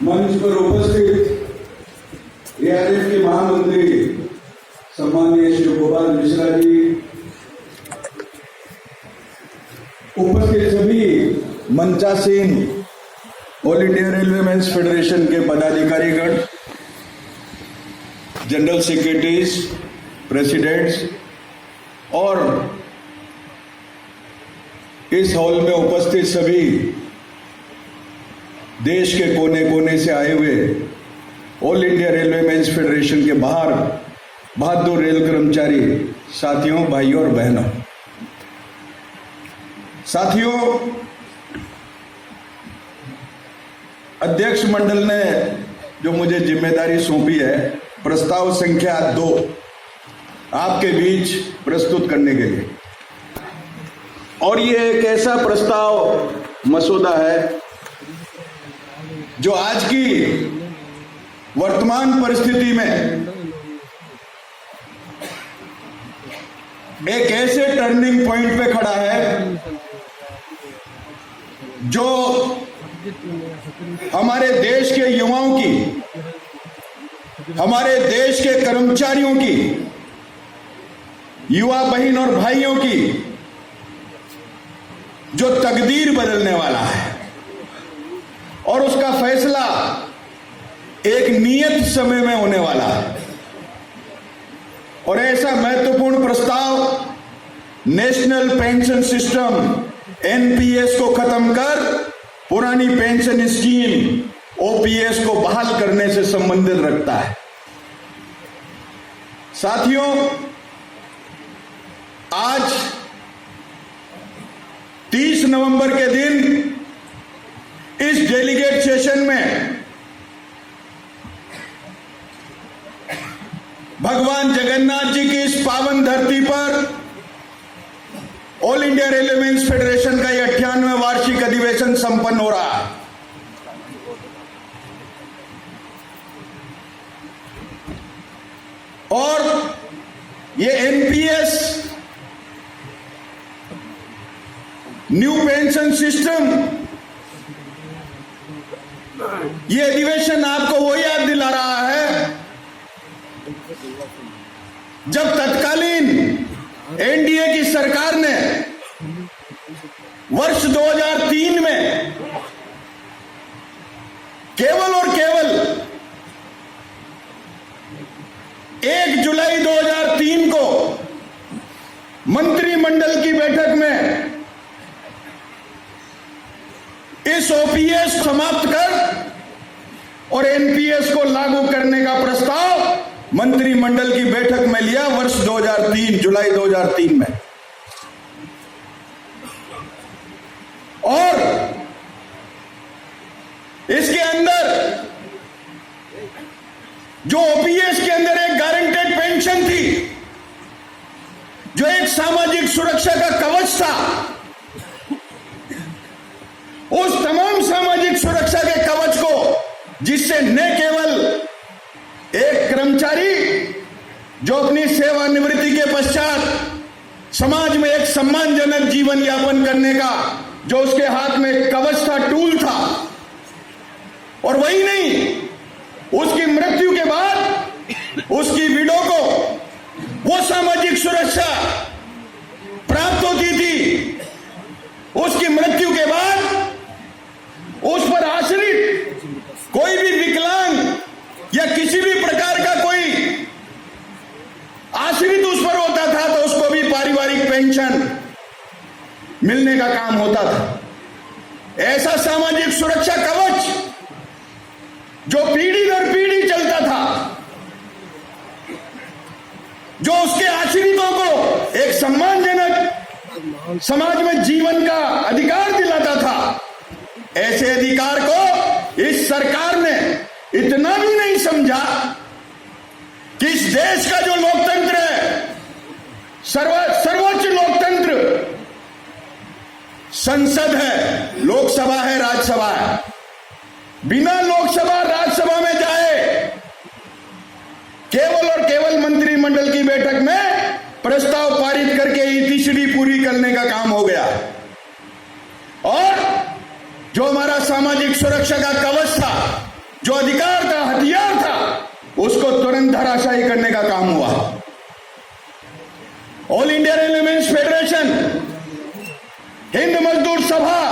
मंच पर उपस्थित एआरएफ के महामंत्री सम्माननीय श्री गोपाल मिश्रा जी, उपस्थित सभी मंचासीन all India railway men's federation के पदाधिकारीगण, जनरल सेक्रेटरीज, प्रेसिडेंट्स और इस हॉल में उपस्थित सभी देश के कोने कोने से आए हुए all India railway men's federation के बाहर बहादुर रेल कर्मचारी साथियों, भाइयों और बहनों, साथियों, अध्यक्ष मंडल ने जो मुझे जिम्मेदारी सौंपी है प्रस्ताव संख्या 2 आपके बीच प्रस्तुत करने के लिए, और ये एक ऐसा प्रस्ताव मसौदा है जो आज की वर्तमान परिस्थिति में एक ऐसे टर्निंग पॉइंट पे खड़ा है जो हमारे देश के युवाओं की, हमारे देश के कर्मचारियों की, युवा बहन और भाइयों की जो तकदीर बदलने वाला है, और उसका फैसला एक नियत समय में होने वाला है। और ऐसा महत्वपूर्ण प्रस्ताव नेशनल पेंशन सिस्टम एनपीएस को खत्म कर पुरानी पेंशन स्कीम ओपीएस को बहाल करने से संबंधित रखता है। साथियों, आज 30 नवंबर के दिन इस डेलीगेट सेशन में भगवान जगन्नाथ जी की इस पावन धरती पर all India railway men's federation का यह 98वां वार्षिक अधिवेशन संपन्न हो रहा है। और ये एनपीएस न्यू पेंशन सिस्टम, ये अधिवेशन आपको वो याद दिला रहा है जब तत्कालीन एनडीए की सरकार ने वर्ष 2003 में केवल और केवल 1 जुलाई 2003 को मंत्रिमंडल की बैठक में इस ओपीएस समाप्त कर और एनपीएस को लागू करने का प्रस्ताव मंत्रिमंडल की बैठक में लिया वर्ष 2003, जुलाई 2003 में। और इसके अंदर जो ओपीएस के अंदर एक गारंटेड पेंशन थी, जो एक सामाजिक सुरक्षा का कवच था, उस तमाम सामाजिक सुरक्षा के कवच को, जिससे न केवल एक कर्मचारी जो अपनी सेवानिवृत्ति के पश्चात समाज में एक सम्मानजनक जीवन यापन करने का जो उसके हाथ में कवच था, टूल था, और वही नहीं, उसकी मृत्यु के बाद उसकी विडो को वो सामाजिक सुरक्षा प्राप्त होती थी। उसकी मृत्यु के बाद उस पर आश्रित कोई भी विकलांग या किसी भी प्रकार का कोई आश्रित उस पर होता था तो उसको भी पारिवारिक पेंशन मिलने का काम होता था। ऐसा सामाजिक सुरक्षा कवच जो पीढ़ी दर पीढ़ी चलता था, जो उसके आश्रितों को एक सम्मानजनक समाज में जीवन का अधिकार दिलाता था, ऐसे अधिकार को इस सरकार ने इतना भी नहीं समझा कि इस देश का जो लोकतंत्र है, सर्वोच्च लोकतंत्र संसद है, लोकसभा है, राज्यसभा है, बिना लोकसभा राज्यसभा में जाए केवल और केवल मंत्रिमंडल की बैठक में प्रस्ताव पारित करके ईटीसीडी पूरी करने का काम हो गया। और जो हमारा सामाजिक सुरक्षा का कवच था, जो अधिकार था, हथियार था, उसको तुरंत धराशायी करने का काम हुआ। All India railwaymen's federation, Hind मजदूर सभा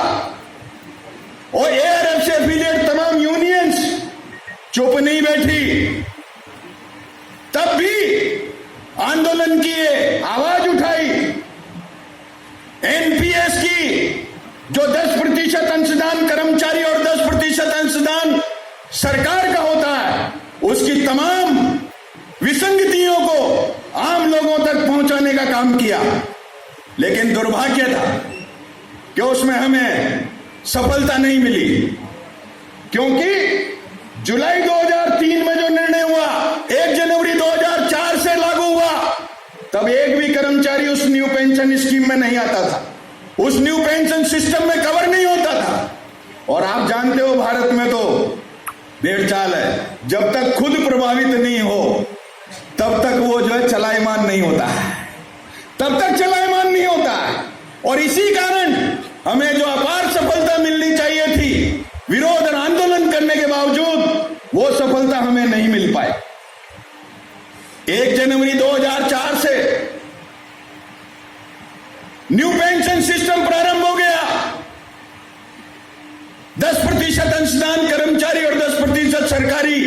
और एआरएफ से एफिलिएट तमाम यूनियंस चुप नहीं बैठी, तब भी आंदोलन किए, आवाज उठाई। एनपीएस की जो 10% अंशदान कर्मचारी और 10% अंशदान सरकार का होता है, उसकी तमाम विसंगतियों को आम लोगों तक पहुंचाने का काम किया। लेकिन दुर्भाग्य था कि उसमें हमें सफलता नहीं मिली, क्योंकि जुलाई 2003 में जो निर्णय हुआ 1 जनवरी 2004 से लागू हुआ, तब एक भी कर्मचारी उस न्यू पेंशन स्कीम में नहीं आता था, उस न्यू पेंशन सिस्टम में कवर नहीं होता था। और आप जानते हो भारत में तो डेढ़ चाल है, जब तक खुद प्रभावित नहीं हो तब तक वो जो है चलायमान नहीं होता है, तब तक चलायमान नहीं होता है। और इसी कारण हमें जो अपार सफलता मिलनी चाहिए थी, विरोध और आंदोलन करने के बावजूद वो सफलता हमें नहीं मिल पाई। 1 जनवरी 2004 से न्यू पेंशन सिस्टम प्रारंभ हो गया। 10% अंशदान कर्मचारी और 10% सरकारी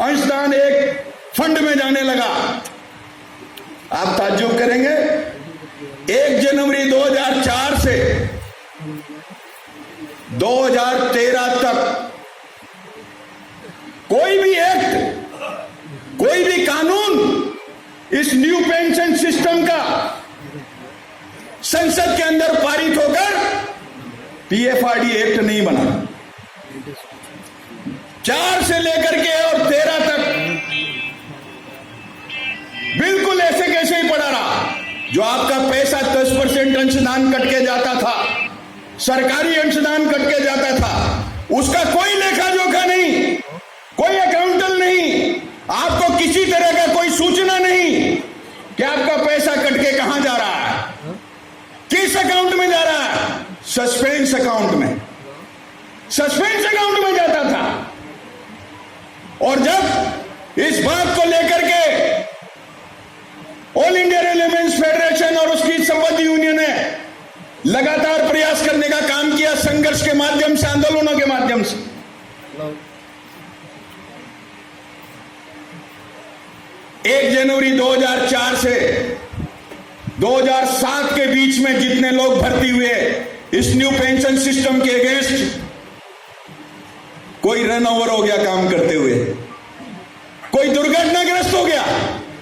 अंशदान एक फंड में जाने लगा। आप ताज्जुब करेंगे, 1 जनवरी 2004 से 2013 तक कोई भी एक्ट, कोई भी कानून इस न्यू पेंशन सिस्टम का संसद के अंदर पारित होकर पीएफआरडी एक्ट नहीं बना। 4 से लेकर के और 13 तक बिल्कुल ऐसे कैसे ही पड़ा रहा। जो आपका पैसा 10% अंशदान कट के जाता था, सरकारी अंशदान कट के जाता था, उसका कोई लेखा जोखा नहीं, कोई अकाउंटल नहीं, आपको किसी तरह का कोई सूचना नहीं कि आपका पैसा कट के कहां जा रहा है, किस अकाउंट में जा रहा है। सस्पेंस अकाउंट में, सस्पेंस अकाउंट में जाता था। और जब इस बात को लेकर के ऑल इंडिया रेलवेमेंस फेडरेशन और उसकी संबद्ध यूनियन ने लगातार प्रयास करने का काम किया, संघर्ष के माध्यम से, आंदोलनों के माध्यम से, 1 जनवरी 2004 से 2007 के बीच में जितने लोग भर्ती हुए इस न्यू पेंशन सिस्टम के अगेंस्ट, कोई रन ओवर हो गया काम करते हुए, कोई दुर्घटनाग्रस्त हो गया,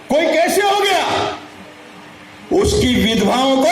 कोई कैसे हो गया, उसकी विधवाओं को